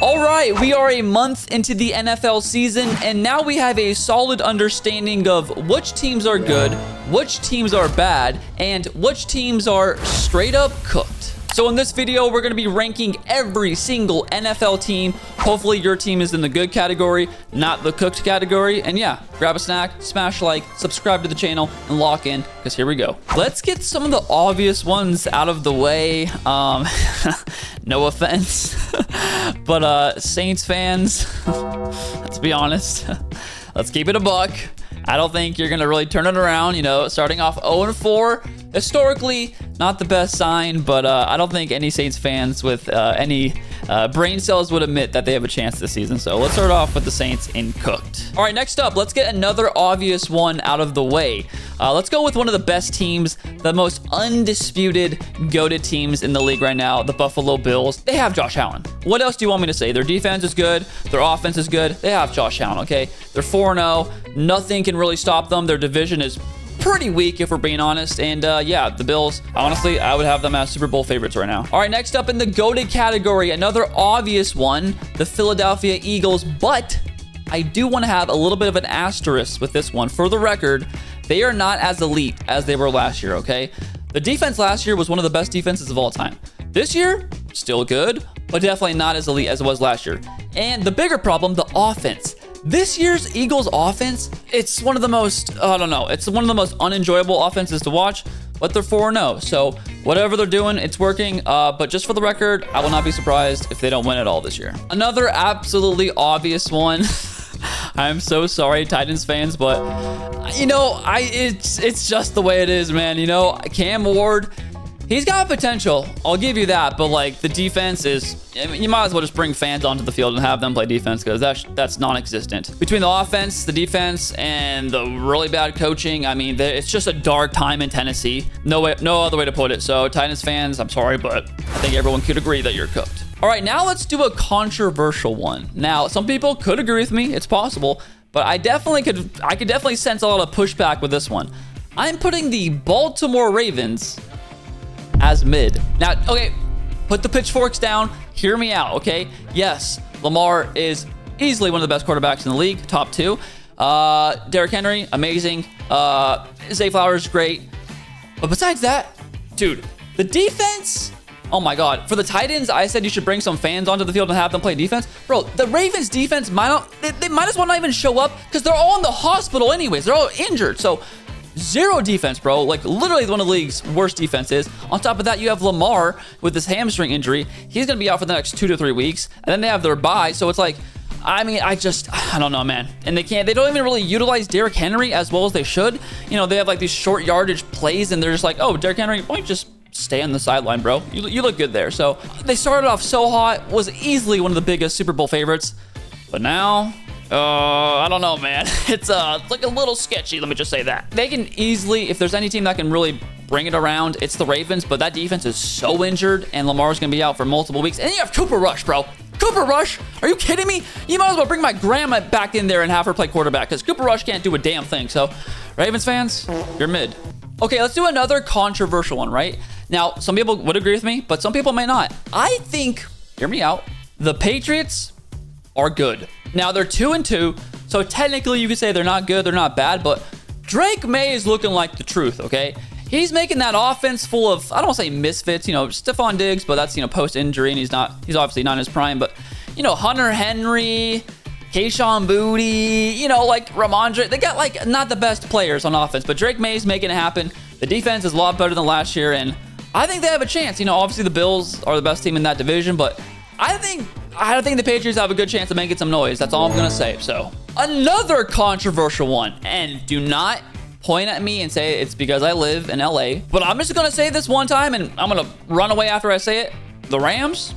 All right, we are a month into the NFL season, and now we have a solid understanding of which teams are good, which teams are bad, and which teams are straight up cooked. So in this video, we're going to be ranking every single NFL team. Hopefully your team is in the good category, not the cooked category. And yeah, grab a snack, smash like, subscribe to the channel, and lock in, because here we go. Let's get some of the obvious ones out of the way. No offense, but Saints fans, let's be honest. Let's keep it a buck. I don't think you're going to really turn it around, you know, starting off 0-4. Historically, not the best sign, but I don't think any Saints fans with any brain cells would admit that they have a chance this season. So let's start off with the Saints in cooked. All right, next up, let's get another obvious one out of the way. Let's go with one of the best teams, the most undisputed GOATed teams in the league right now, the Buffalo Bills. They have Josh Allen. What else do you want me to say? Their defense is good. Their offense is good. They have Josh Allen, okay? They're 4-0. Nothing can really stop them. Their division is pretty weak, if we're being honest. And yeah, the Bills, honestly, I would have them as Super Bowl favorites right now. All right, next up in the GOATed category, another obvious one, the Philadelphia Eagles. But I do want to have a little bit of an asterisk with this one. For the record, they are not as elite as they were last year, okay? The defense last year was one of the best defenses of all time. This year, still good, but definitely not as elite as it was last year. And the bigger problem, the offense. This year's Eagles offense, it's one of the most, I don't know, it's one of the most unenjoyable offenses to watch, but they're 4-0. So whatever they're doing, it's working. But just for the record, I will not be surprised if they don't win at all this year. Another absolutely obvious one. I'm so sorry, Titans fans, but you know, it's just the way it is, man. You know, Cam Ward, he's got potential. I'll give you that. But like the defense is, I mean, you might as well just bring fans onto the field and have them play defense, because that's non-existent. Between the offense, the defense, and the really bad coaching, I mean, it's just a dark time in Tennessee. No other way to put it. So Titans fans, I'm sorry, but I think everyone could agree that you're cooked. All right, now let's do a controversial one. Now, some people could agree with me. It's possible, but I could definitely sense a lot of pushback with this one. I'm putting the Baltimore Ravens as mid. Now, okay, put the pitchforks down. Hear me out, okay? Yes, Lamar is easily one of the best quarterbacks in the league, top 2. Derrick Henry, amazing. Zay Flowers, great. But besides that, dude, the defense, oh my God. For the Titans, I said you should bring some fans onto the field and have them play defense. Bro, the Ravens defense, they might as well not even show up, because they're all in the hospital anyways. They're all injured. So zero defense, bro. Like literally one of the league's worst defenses. On top of that, you have Lamar with this hamstring injury. He's going to be out for the next 2 to 3 weeks. And then they have their bye. So it's like, I mean, I don't know, man. And they don't even really utilize Derrick Henry as well as they should. You know, they have like these short yardage plays and they're just like, oh, Derrick Henry, why don't you just stay on the sideline, bro? You look good there. So they started off so hot, was easily one of the biggest Super Bowl favorites. But now, I don't know, man. It's like a little sketchy, let me just say that. They can easily, if there's any team that can really bring it around, it's the Ravens, but that defense is so injured, and Lamar's going to be out for multiple weeks. And then you have Cooper Rush, bro. Cooper Rush? Are you kidding me? You might as well bring my grandma back in there and have her play quarterback, because Cooper Rush can't do a damn thing. So, Ravens fans, you're mid. Okay, let's do another controversial one, right? Now, some people would agree with me, but some people may not. I think, hear me out, the Patriots are good. Now, they're 2-2, so technically you could say they're not good, they're not bad, but Drake May is looking like the truth, okay? He's making that offense full of, I don't want to say misfits, you know, Stephon Diggs, but that's, you know, post-injury, and he's obviously not in his prime, but, you know, Hunter Henry, Kayshon Boutte, you know, like Ramondre, they got, like, not the best players on offense, but Drake May's making it happen. The defense is a lot better than last year, and I think they have a chance. You know, obviously the Bills are the best team in that division, but I think the Patriots have a good chance of making some noise. That's all I'm going to say. So, another controversial one. And do not point at me and say it's because I live in LA. But I'm just going to say this one time, and I'm going to run away after I say it. The Rams,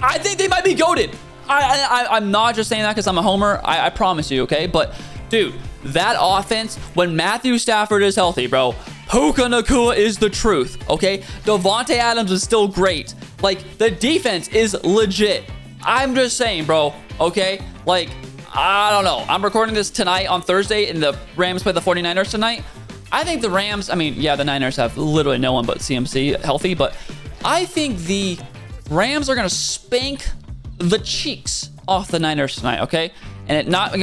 I think they might be GOATed. I'm not just saying that because I'm a homer. I promise you, okay? But, dude, that offense, when Matthew Stafford is healthy, bro, Puka Nacua is the truth, okay? Devontae Adams is still great. Like, the defense is legit. I'm just saying, bro, okay? Like, I don't know. I'm recording this tonight on Thursday, and the Rams play the 49ers tonight. I think the Rams, I mean, yeah, the Niners have literally no one but CMC healthy, but I think the Rams are going to spank the cheeks off the Niners tonight, okay? And it not,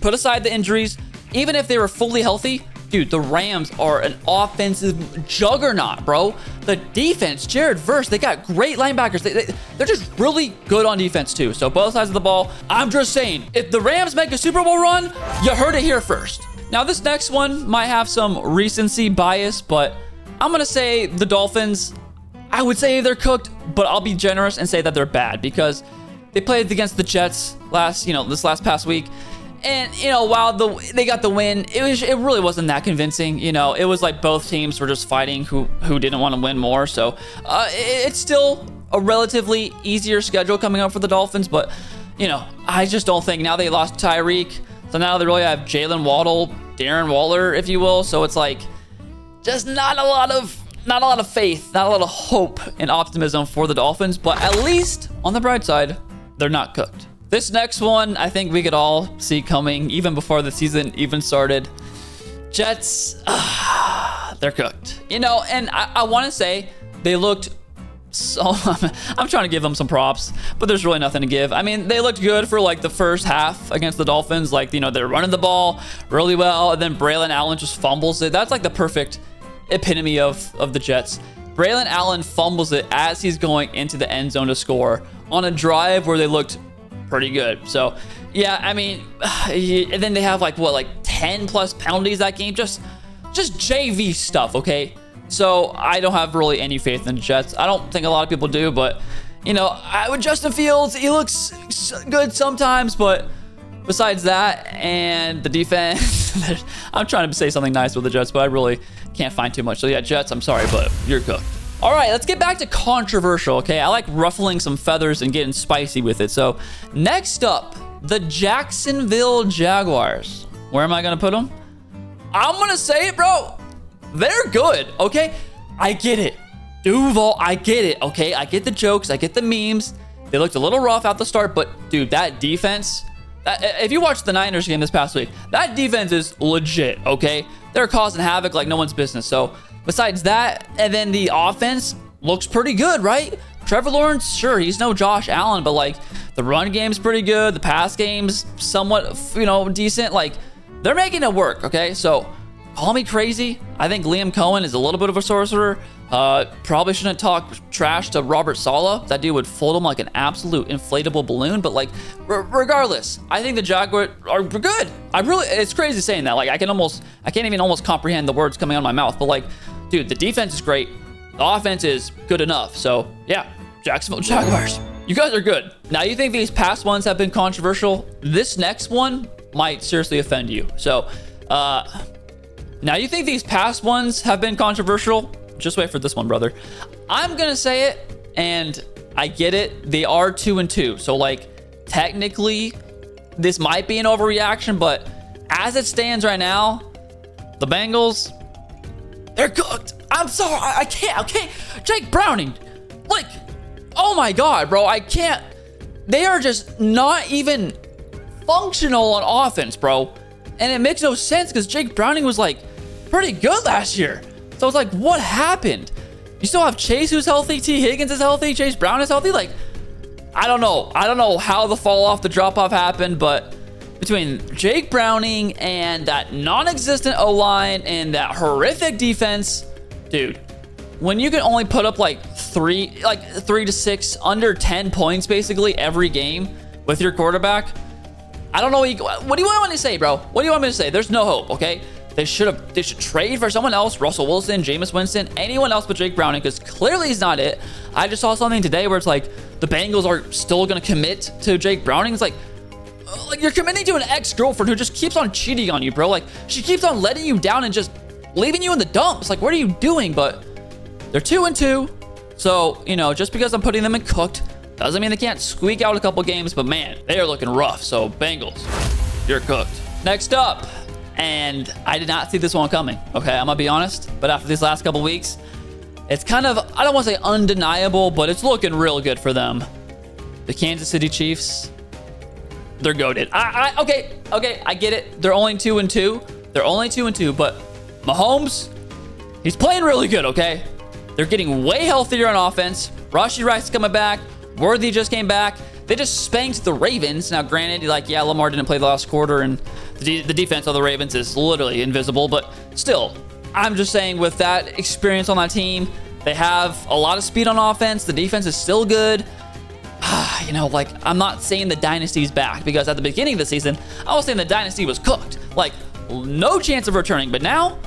put aside the injuries, even if they were fully healthy, dude, the Rams are an offensive juggernaut, bro. The defense, Jared Verse, they got great linebackers. They're just really good on defense too. So both sides of the ball, I'm just saying, if the Rams make a Super Bowl run, you heard it here first. Now this next one might have some recency bias, but I'm gonna say the Dolphins, I would say they're cooked, but I'll be generous and say that they're bad because they played against the Jets this past week. And, while they got the win, it really wasn't that convincing. It was like both teams were just fighting who didn't want to win more. So it's still a relatively easier schedule coming up for the Dolphins. But, I just don't think now they lost Tyreek. So now they really have Jalen Waddle, Darren Waller, if you will. So it's like just not a lot of faith, not a lot of hope and optimism for the Dolphins. But at least on the bright side, they're not cooked. This next one, I think we could all see coming even before the season even started. Jets, they're cooked. And I want to say they looked so... I'm trying to give them some props, but there's really nothing to give. I mean, they looked good for like the first half against the Dolphins. Like, they're running the ball really well, and then Braylon Allen just fumbles it. That's like the perfect epitome of the Jets. Braylon Allen fumbles it as he's going into the end zone to score on a drive where they looked pretty good. So yeah, I mean, and then they have like 10 plus penalties that game, just JV stuff. Okay, so I don't have really any faith in the Jets. I don't think a lot of people do, but with Justin Fields, he looks good sometimes, but besides that and the defense, I'm trying to say something nice with the Jets, but I really can't find too much. So yeah, Jets, I'm sorry, but you're cooked. All right, let's get back to controversial, okay? I like ruffling some feathers and getting spicy with it. So next up, the Jacksonville Jaguars. Where am I going to put them? I'm going to say it, bro. They're good, okay? I get it. Duval, I get it, okay? I get the jokes. I get the memes. They looked a little rough out the start, but, dude, that defense... if you watched the Niners game this past week, that defense is legit, okay? They're causing havoc like no one's business. So besides that, and then the offense looks pretty good, right? Trevor Lawrence, sure, he's no Josh Allen, but like the run game's pretty good. The pass game's somewhat, decent. Like they're making it work, okay? So call me crazy. I think Liam Cohen is a little bit of a sorcerer. Probably shouldn't talk trash to Robert Saleh. That dude would fold him like an absolute inflatable balloon. But like, regardless, I think the Jaguars are good. It's crazy saying that. Like, I can't even almost comprehend the words coming out of my mouth. But like, dude, the defense is great. The offense is good enough. So yeah, Jacksonville Jaguars, you guys are good. Now, you think these past ones have been controversial? This next one might seriously offend you. So, now you think these past ones have been controversial? Just wait for this one, brother. I'm gonna say it, and I get it. They are 2-2, so like technically, this might be an overreaction, but as it stands right now, the Bengals, they're cooked. I'm sorry, I can't. Jake Browning, like, oh my God, bro, I can't. They are just not even functional on offense, bro, and it makes no sense because Jake Browning was like pretty good last year. So it's like, what happened? You still have Chase who's healthy, T. Higgins is healthy, Chase Brown is healthy. Like, I don't know how the fall off, the drop off happened, but between Jake Browning and that non-existent O-line and that horrific defense, dude, when you can only put up like 3 to 6 under 10 points basically every game with your quarterback, I don't know what do you want me to say, bro? What do you want me to say? There's no hope, okay? They should trade for someone else, Russell Wilson, Jameis Winston, anyone else but Jake Browning, because clearly he's not it. I just saw something today where it's like the Bengals are still going to commit to Jake Browning. It's like you're committing to an ex-girlfriend who just keeps on cheating on you, bro. Like, she keeps on letting you down and just leaving you in the dumps. Like, what are you doing? But they're 2-2. So, just because I'm putting them in cooked doesn't mean they can't squeak out a couple games. But man, they are looking rough. So Bengals, you're cooked. Next up. And I did not see this one coming, okay? I'm gonna be honest. But after these last couple weeks, it's kind of, I don't want to say undeniable, but it's looking real good for them. The Kansas City Chiefs, they're goated. Okay, I get it. They're only 2-2. They're only 2-2, but Mahomes, he's playing really good, okay? They're getting way healthier on offense. Rashee Rice is coming back. Worthy just came back. They just spanked the Ravens. Now, granted, like, yeah, Lamar didn't play the last quarter, and the defense of the Ravens is literally invisible, but still, I'm just saying with that experience on that team, they have a lot of speed on offense. The defense is still good. You know, like, I'm not saying the dynasty's back, because at the beginning of the season, I was saying the dynasty was cooked. Like, no chance of returning. But now,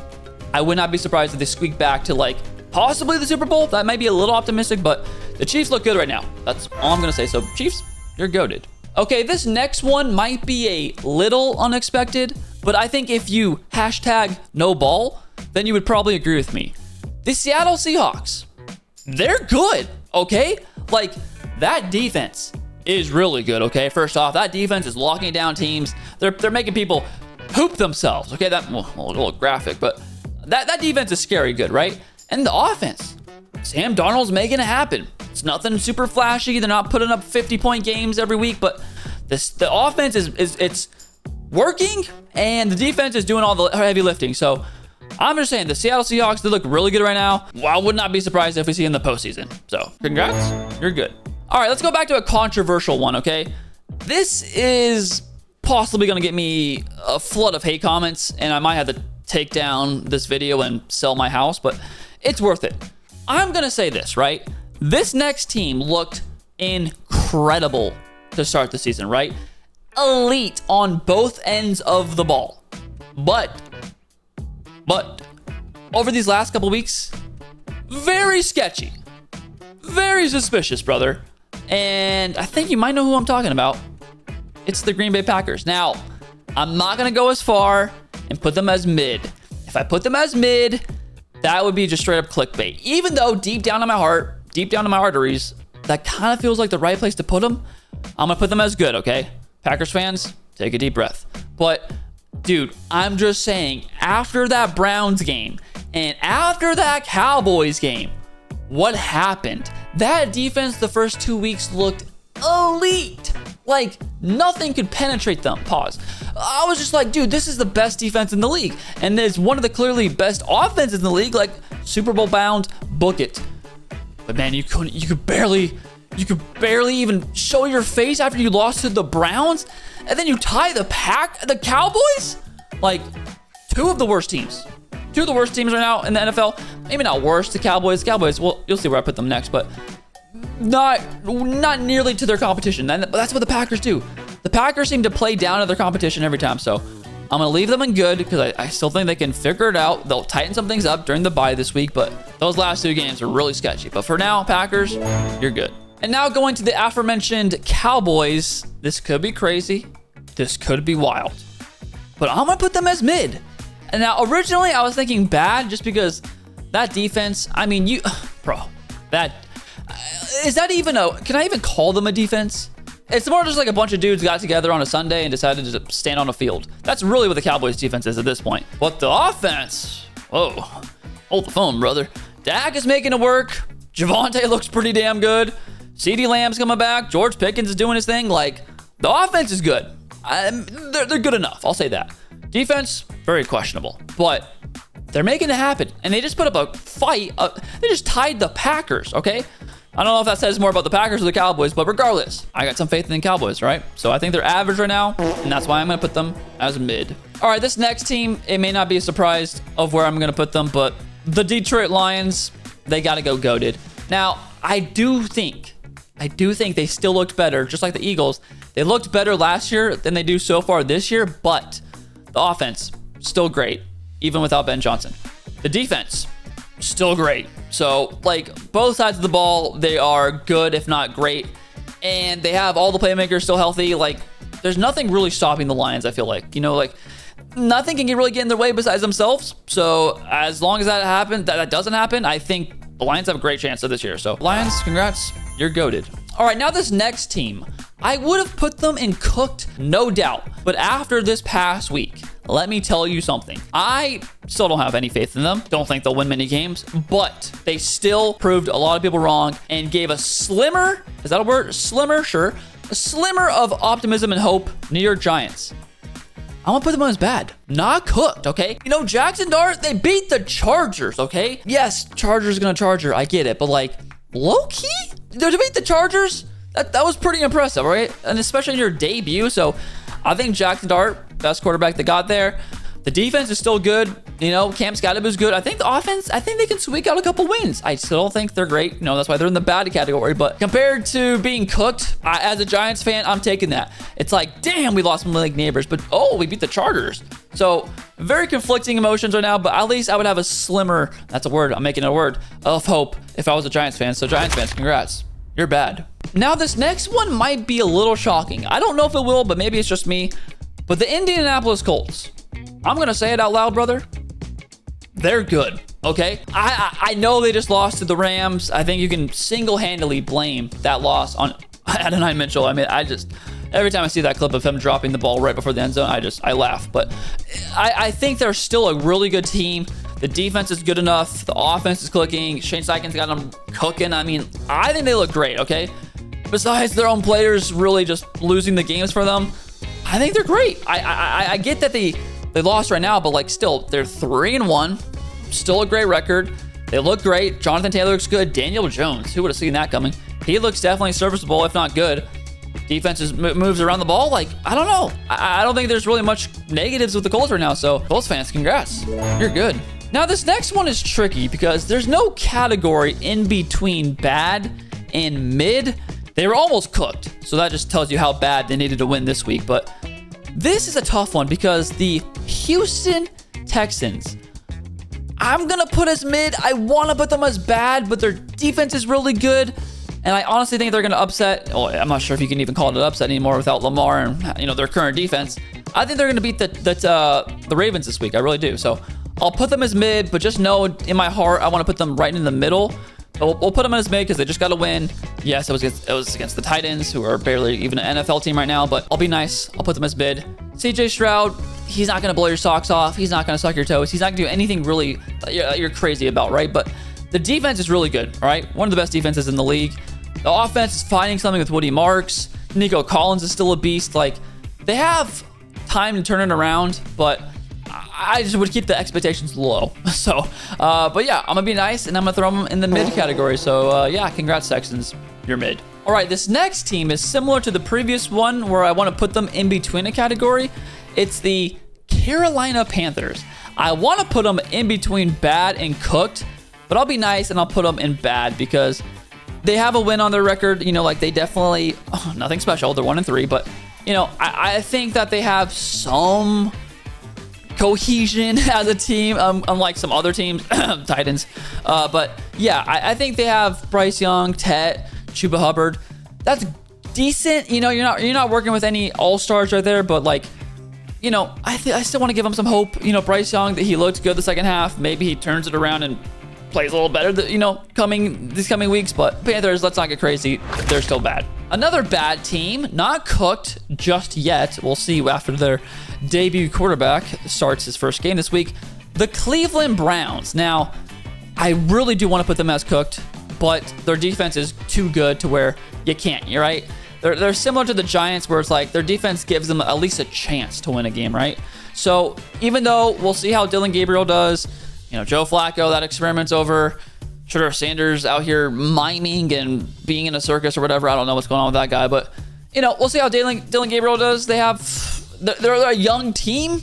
I would not be surprised if they squeak back to, like, possibly the Super Bowl. That might be a little optimistic, but the Chiefs look good right now. That's all I'm going to say. So, Chiefs, you're goated. Okay, this next one might be a little unexpected, but I think if you hashtag no ball, then you would probably agree with me. The Seattle Seahawks, they're good, okay? Like, that defense is really good, okay? First off, that defense is locking down teams. They're making people hoop themselves, okay? That, well, a little graphic, but that defense is scary good, right? And the offense, Sam Darnold's making it happen. It's nothing super flashy. They're not putting up 50-point games every week, but the offense is working, and the defense is doing all the heavy lifting. So I'm just saying, the Seattle Seahawks, they look really good right now. I would not be surprised if we see in the postseason. So congrats, you're good. All right, let's go back to a controversial one, okay? This is possibly going to get me a flood of hate comments, and I might have to take down this video and sell my house, but it's worth it. I'm going to say this, right? This next team looked incredible to start the season, right? Elite on both ends of the ball. But over these last couple weeks, very sketchy. Very suspicious, brother. And I think you might know who I'm talking about. It's the Green Bay Packers. Now, I'm not going to go as far and put them as mid. If I put them as mid, that would be just straight up clickbait. Even though deep down in my heart, deep down in my arteries, that kind of feels like the right place to put them, I'm going to put them as good, okay? Packers fans, take a deep breath. But, dude, I'm just saying, after that Browns game and after that Cowboys game, what happened? That defense the first 2 weeks looked elite. Like, nothing could penetrate them. Pause. I was just like, dude, this is the best defense in the league. And there's one of the clearly best offenses in the league, like Super Bowl bound, book it. But man, you could barely even show your face after you lost to the Browns. And then you tie the Cowboys? Like, two of the worst teams. Two of the worst teams right now in the NFL. Maybe not worst, the Cowboys. Well, you'll see where I put them next, but not nearly to their competition. And that's what the Packers do. The Packers seem to play down to their competition every time. So I'm going to leave them in good because I still think they can figure it out. They'll tighten some things up during the bye this week, but those last two games are really sketchy. But for now, Packers, you're good. And now going to the aforementioned Cowboys. This could be crazy. This could be wild. But I'm going to put them as mid. And now, originally, I was thinking bad just because that defense, I mean, is that even can I even call them a defense? It's more just like a bunch of dudes got together on a Sunday and decided to stand on a field. That's really what the Cowboys defense is at this point. But the offense, whoa, hold the phone, brother. Dak is making it work. Javonte looks pretty damn good. CeeDee Lamb's coming back. George Pickens is doing his thing. Like, the offense is good. They're good enough. I'll say that. Defense, very questionable. But they're making it happen. And they just put up a fight. They just tied the Packers, okay? I don't know if that says more about the Packers or the Cowboys, but regardless, I got some faith in the Cowboys, right? So I think they're average right now, and that's why I'm going to put them as mid. All right, this next team, it may not be a surprise of where I'm going to put them, but the Detroit Lions, they got to go goated. Now, I do think they still looked better, just like the Eagles. They looked better last year than they do so far this year, but the offense, still great, even without Ben Johnson. The defense, still great. So, like, both sides of the ball, they are good, if not great. And they have all the playmakers still healthy. Like, there's nothing really stopping the Lions, I feel like. You know, like, nothing can really get in their way besides themselves. So, as long as that doesn't happen, I think the Lions have a great chance of this year. So, Lions, congrats. You're goated. All right, now this next team, I would have put them in cooked, no doubt. But after this past week, let me tell you something. I still don't have any faith in them. Don't think they'll win many games, but they still proved a lot of people wrong and gave a slimmer, is that a word? Slimmer, sure. A slimmer of optimism and hope, New York Giants. I'm gonna put them on as bad. Not cooked, okay? You know, Jackson Dart, they beat the Chargers, okay? Yes, Chargers gonna Charger, I get it, but like, low-key? To beat the Chargers, that was pretty impressive, right? And especially in your debut. So I think Jackson Dart, best quarterback they got there. The defense is still good. You know, Cam Scadab is good. I think the offense, I think they can squeak out a couple wins. I still don't think they're great. You know, that's why they're in the bad category. But compared to being cooked, as a Giants fan, I'm taking that. It's like, damn, we lost Malik Neighbors, but oh, we beat the Chargers. So very conflicting emotions right now, but at least I would have a slimmer, that's a word, I'm making it a word, of hope if I was a Giants fan. So Giants fans, congrats. You're bad. Now this next one might be a little shocking. I don't know if it will, but maybe it's just me. But the Indianapolis Colts, I'm going to say it out loud, brother. They're good, okay? I know they just lost to the Rams. I think you can single-handedly blame that loss on Adonai Mitchell. I mean, every time I see that clip of him dropping the ball right before the end zone, I laugh. But I think they're still a really good team. The defense is good enough. The offense is clicking. Shane Steichen's got them cooking. I mean, I think they look great, okay? Besides their own players really just losing the games for them, I think they're great. I get that they lost right now, but like still, they're 3-1. Still a great record. They look great. Jonathan Taylor looks good. Daniel Jones, who would have seen that coming? He looks definitely serviceable, if not good. Defense moves around the ball. Like, I don't know. I don't think there's really much negatives with the Colts right now. So, Colts fans, congrats. You're good. Now, this next one is tricky because there's no category in between bad and mid. They were almost cooked. So that just tells you how bad they needed to win this week. But this is a tough one because the Houston Texans, I'm going to put as mid. I want to put them as bad, but their defense is really good. And I honestly think they're going to upset. Oh, I'm not sure if you can even call it an upset anymore without Lamar and, you know, their current defense. I think they're going to beat the Ravens this week. I really do. So I'll put them as mid, but just know in my heart, I want to put them right in the middle. But we'll put them as mid because they just got to win. Yes, it was against the Titans, who are barely even an NFL team right now, but I'll be nice. I'll put them as mid. CJ Stroud, he's not going to blow your socks off. He's not going to suck your toes. He's not going to do anything really that you're crazy about, right? But the defense is really good, all right? One of the best defenses in the league. The offense is finding something with Woody Marks. Nico Collins is still a beast. Like, they have time to turn it around, but I just would keep the expectations low. So, but yeah, I'm going to be nice, and I'm going to throw them in the mid category. So, yeah, congrats, Texans. You're mid. All right, this next team is similar to the previous one where I want to put them in between a category. It's the Carolina Panthers. I want to put them in between bad and cooked, but I'll be nice, and I'll put them in bad because they have a win on their record. You know, like they definitely, nothing special. They're 1-3, but, you know, I think that they have some cohesion as a team, unlike some other teams, Titans. But yeah, I think they have Bryce Young, Tet, Chuba Hubbard. That's decent. You know, you're not working with any all-stars right there, but like, you know, I still want to give him some hope. You know, Bryce Young, that he looked good the second half. Maybe he turns it around and plays a little better, you know, these coming weeks. But Panthers, let's not get crazy. They're still bad. Another bad team, not cooked just yet. We'll see after their debut quarterback starts his first game this week. The Cleveland Browns. Now, I really do want to put them as cooked, but their defense is too good to where you can't. You're right. They're similar to the Giants, where it's like their defense gives them at least a chance to win a game, right? So even though we'll see how Dylan Gabriel does, you know, Joe Flacco, that experiment's over. Shedeur Sanders out here miming and being in a circus or whatever. I don't know what's going on with that guy, but you know, we'll see how Dylan Gabriel does. They're a young team.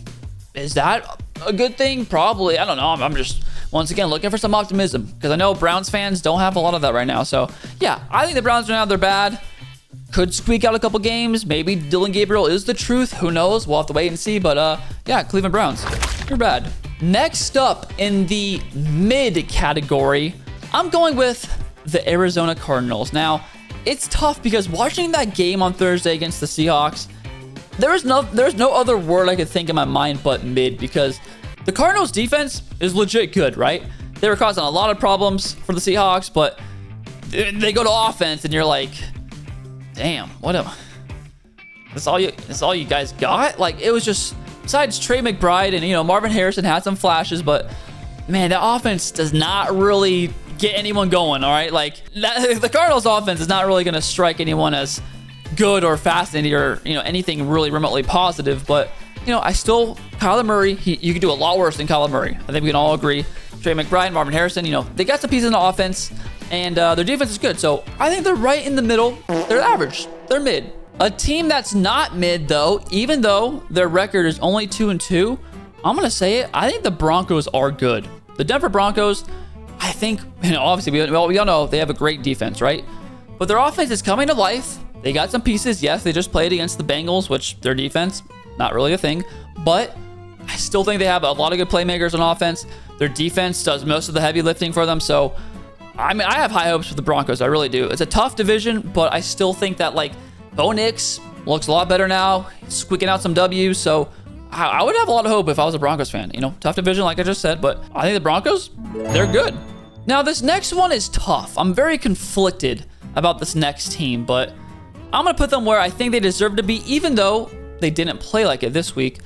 Is that a good thing? Probably. I don't know. I'm just once again looking for some optimism because I know Browns fans don't have a lot of that right now. So yeah, I think the Browns right now, they're bad. Could squeak out a couple games. Maybe Dylan Gabriel is the truth. Who knows? We'll have to wait and see. But yeah, Cleveland Browns, you're bad. Next up in the mid category, I'm going with the Arizona Cardinals. Now, it's tough because watching that game on Thursday against the Seahawks, there's no other word I could think in my mind but mid, because the Cardinals defense is legit good, right? They were causing a lot of problems for the Seahawks, but they go to offense and you're like, damn, that's all you guys got? Like, it was just, besides Trey McBride and, you know, Marvin Harrison had some flashes, but man, the offense does not really get anyone going, all right? Like, the Cardinals offense is not really going to strike anyone as good or fascinating or, you know, anything really remotely positive. But, you know, Kyler Murray, you could do a lot worse than Kyler Murray. I think we can all agree. Trey McBride, Marvin Harrison, you know, they got some pieces in the offense. and their defense is good. So I think they're right in the middle. They're average. They're mid. A team that's not mid, though, even though their record is only 2-2, I'm going to say it. I think the Broncos are good. The Denver Broncos, I think, obviously, we all know they have a great defense, right? But their offense is coming to life. They got some pieces. Yes, they just played against the Bengals, which their defense, not really a thing. But I still think they have a lot of good playmakers on offense. Their defense does most of the heavy lifting for them. So, I mean, I have high hopes for the Broncos. I really do. It's a tough division, but I still think that, like, Bo Nix looks a lot better now. He's squeaking out some W's. So, I would have a lot of hope if I was a Broncos fan. You know, tough division, like I just said. But I think the Broncos, they're good. Now, this next one is tough. I'm very conflicted about this next team, but I'm going to put them where I think they deserve to be, even though they didn't play like it this week.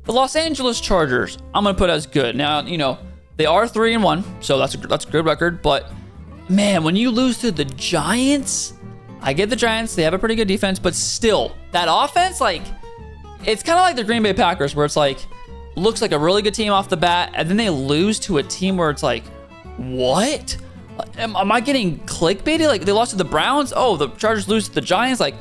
The Los Angeles Chargers, I'm going to put as good. Now, you know, they are 3-1, so that's a good record. But, man, when you lose to the Giants, I get the Giants. They have a pretty good defense, but still, that offense, like, it's kind of like the Green Bay Packers, where it's like, looks like a really good team off the bat, and then they lose to a team where it's like, what? Am I getting clickbaited? Like, they lost to the Browns? Oh, the Chargers lose to the Giants? Like,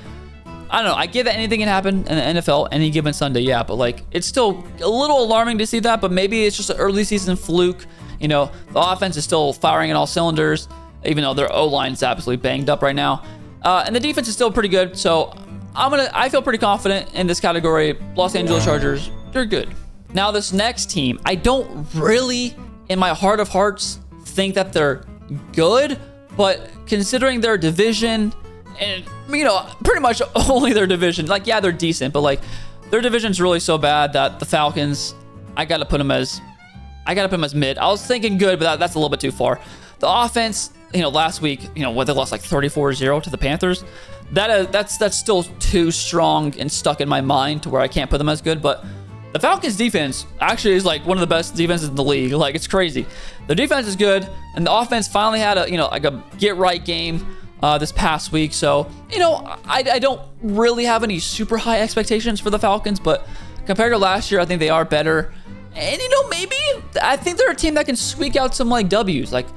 I don't know. I get that anything can happen in the NFL any given Sunday, yeah. But, like, it's still a little alarming to see that. But maybe it's just an early season fluke. You know, the offense is still firing in all cylinders, even though their O-line is absolutely banged up right now. And the defense is still pretty good. So, I feel pretty confident in this category. Los Angeles Chargers, they're good. Now, this next team, I don't really, in my heart of hearts, think that they're good, but considering their division and, you know, pretty much only their division, like, yeah, they're decent, but, like, their division's really so bad that the Falcons, I gotta put them as mid. I was thinking good, but that's a little bit too far. The offense, you know, last week, you know, when they lost like 34-0 to the Panthers, that's still too strong and stuck in my mind to where I can't put them as good. But the Falcons defense actually is like one of the best defenses in the league. Like, it's crazy. The defense is good, and the offense finally had a get right game this past week. So, you know, I don't really have any super high expectations for the Falcons, but compared to last year, I think they are better. And, you know, maybe I think they're a team that can squeak out some like W's. Like,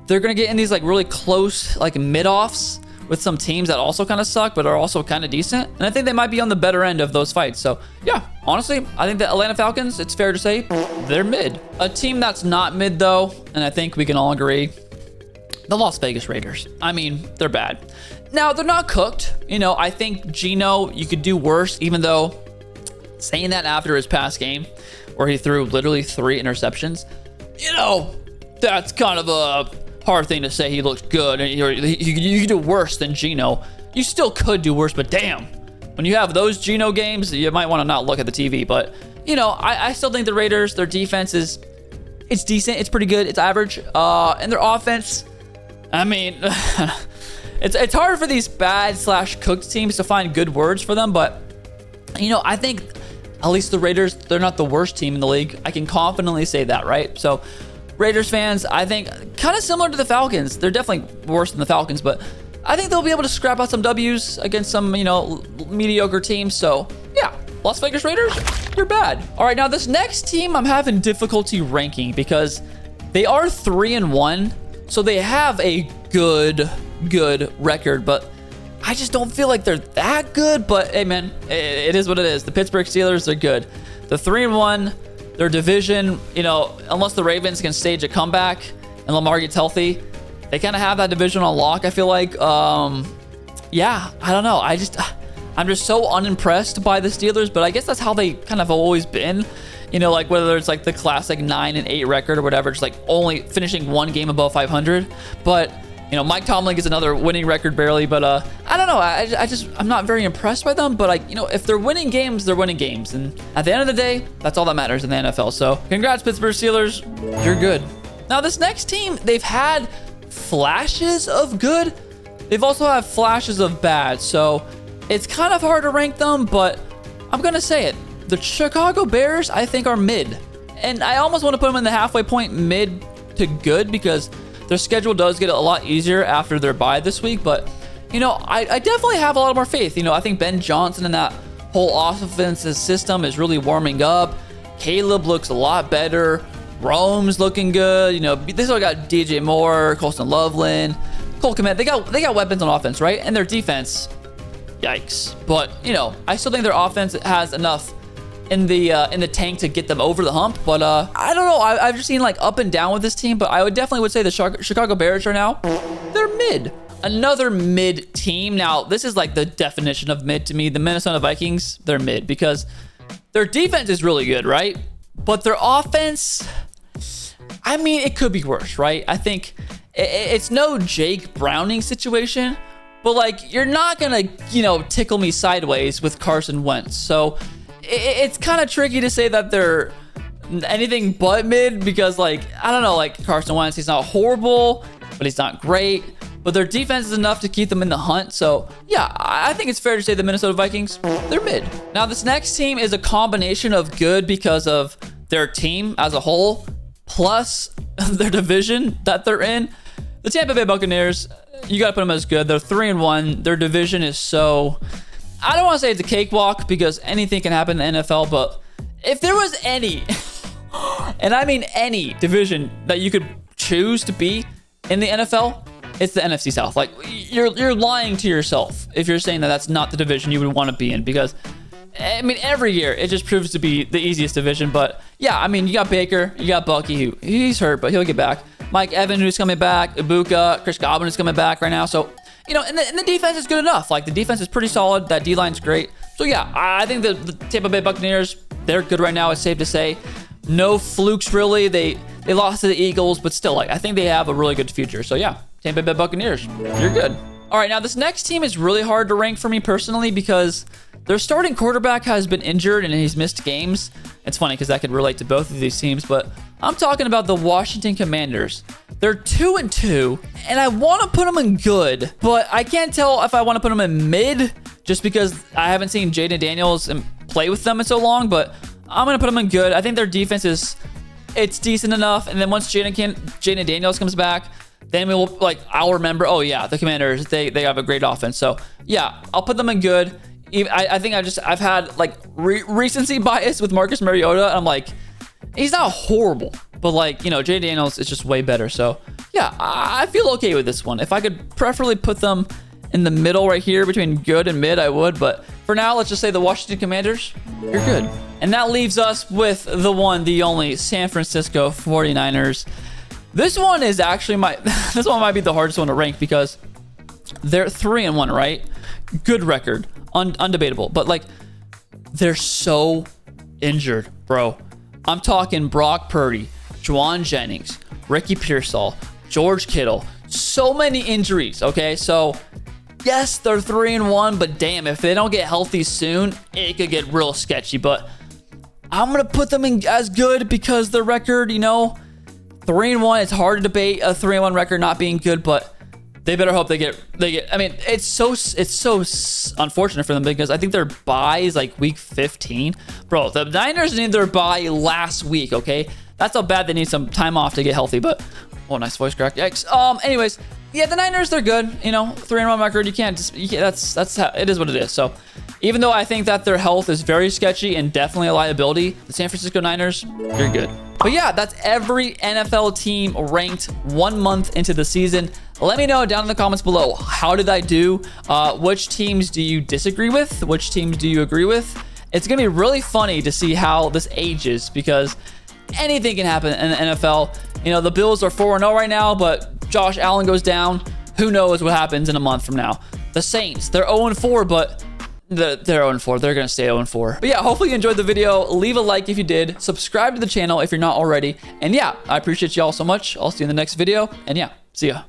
they're gonna get in these like really close like mid-offs with some teams that also kind of suck but are also kind of decent, and I think they might be on the better end of those fights. So yeah, honestly, I think the Atlanta Falcons, it's fair to say they're mid. A team that's not mid though, and I think we can all agree, the Las Vegas Raiders. I mean, they're bad. Now, they're not cooked. You know, I think Geno, you could do worse, even though saying that after his past game where he threw literally 3 interceptions, you know, that's kind of a hard thing to say. He looked good, and you could do worse than Geno. You still could do worse, but damn, when you have those Geno games, you might want to not look at the TV. But, you know, I still think the Raiders, their defense it's decent, it's pretty good, it's average, and their offense, I mean, it's hard for these bad / cooked teams to find good words for them. But, you know, I think at least the Raiders, they're not the worst team in the league. I can confidently say that, right? So, Raiders fans, I think, kind of similar to the Falcons. They're definitely worse than the Falcons, but I think they'll be able to scrap out some W's against some, you know, mediocre teams. So, yeah, Las Vegas Raiders, you're bad. All right, now this next team I'm having difficulty ranking because they are 3-1, so they have a good record, but I just don't feel like they're that good. But, hey, man, it is what it is. The Pittsburgh Steelers, they're good. The 3-1. Their division, you know, unless the Ravens can stage a comeback and Lamar gets healthy, they kind of have that division on lock, I feel like. Yeah, I don't know. I'm just so unimpressed by the Steelers, but I guess that's how they kind of always been. You know, like whether it's like the classic 9-8 record or whatever, just like only finishing 1 game above 500. But, you know, Mike Tomlin gets another winning record barely, but I don't know. I'm not very impressed by them, but you know, if they're winning games, they're winning games. And at the end of the day, that's all that matters in the NFL. So congrats, Pittsburgh Steelers. You're good. Now, this next team, they've had flashes of good. They've also had flashes of bad. So it's kind of hard to rank them, but I'm going to say it. The Chicago Bears, I think, are mid. And I almost want to put them in the halfway point, mid to good, because their schedule does get a lot easier after their bye this week. But, you know, I definitely have a lot more faith. You know, I think Ben Johnson and that whole offensive system is really warming up. Caleb looks a lot better. Rome's looking good. You know, they still got DJ Moore, Colston Loveland. Colt Kmet, they got weapons on offense, right? And their defense, yikes. But, you know, I still think their offense has enough in the tank to get them over the hump. But I don't know. I've just seen like up and down with this team. But I would definitely say the Chicago Bears are now, they're mid. Another mid team. Now, this is like the definition of mid to me. The Minnesota Vikings, they're mid because their defense is really good, right? But their offense, I mean, it could be worse, right? I think it's no Jake Browning situation, but like you're not gonna, you know, tickle me sideways with Carson Wentz. So it's kind of tricky to say that they're anything but mid because, like, I don't know, like Carson Wentz, he's not horrible, but he's not great. But their defense is enough to keep them in the hunt. So, yeah, I think it's fair to say the Minnesota Vikings, they're mid. Now, this next team is a combination of good because of their team as a whole, plus their division that they're in. The Tampa Bay Buccaneers, you got to put them as good. They're 3-1. Their division is so... I don't want to say it's a cakewalk because anything can happen in the NFL, but if there was any, and I mean any division that you could choose to be in the NFL, it's the NFC South. Like, you're lying to yourself if you're saying that that's not the division you would want to be in because, I mean, every year it just proves to be the easiest division. But yeah, I mean, you got Baker, you got Bucky, who he's hurt, but he'll get back. Mike Evans, who's coming back, Ibuka, Chris Godwin is coming back right now. So, you know, and the defense is good enough. Like, the defense is pretty solid. That D-line's great. So yeah, I think the Tampa Bay Buccaneers, they're good right now. It's safe to say. No flukes, really. They lost to the Eagles, but still, like, I think they have a really good future. So yeah, Tampa Bay Buccaneers, you're good. All right, now this next team is really hard to rank for me personally because their starting quarterback has been injured and he's missed games. It's funny because that could relate to both of these teams, but I'm talking about the Washington Commanders. They're 2-2, and I want to put them in good, but I can't tell if I want to put them in mid just because I haven't seen Jaden Daniels play with them in so long, but I'm going to put them in good. I think their defense it's decent enough, and then once Jaden Daniels comes back, then I'll remember, oh yeah, the Commanders, they have a great offense. So yeah, I'll put them in good. I think I've had like recency bias with Marcus Mariota. And I'm like, he's not horrible, but like, you know, Jaden Daniels is just way better. So yeah, I feel okay with this one. If I could preferably put them in the middle right here between good and mid, I would. But for now, let's just say the Washington Commanders, you're good. And that leaves us with the one, the only San Francisco 49ers. This one is actually this one might be the hardest one to rank because they're 3-1, right? Good record, undebatable. But like, they're so injured, bro. I'm talking Brock Purdy, Juwan Jennings, Ricky Pearsall, George Kittle. So many injuries, okay? So, yes, they're 3-1, but damn, if they don't get healthy soon, it could get real sketchy. But I'm going to put them in as good because the record, you know, 3-1, it's hard to debate a 3-1 record not being good, but they better hope they get. I mean, it's so unfortunate for them because I think their bye is like week 15. Bro, the Niners need their bye last week, okay? That's how bad they need some time off to get healthy, but oh, nice voice crack. Yikes. Anyways, yeah, the Niners, they're good. You know, 3-1 record, you can't that's how it is what it is. So, even though I think that their health is very sketchy and definitely a liability, the San Francisco Niners, you're good. But yeah, that's every NFL team ranked 1 month into the season. Let me know down in the comments below, how did I do? Which teams do you disagree with? Which teams do you agree with? It's going to be really funny to see how this ages because anything can happen in the NFL. You know, the Bills are 4-0 right now, but Josh Allen goes down. Who knows what happens in a month from now? The Saints, they're 0-4, but they're 0-4. They're going to stay 0-4. But yeah, hopefully you enjoyed the video. Leave a like if you did. Subscribe to the channel if you're not already. And yeah, I appreciate you all so much. I'll see you in the next video. And yeah, see ya.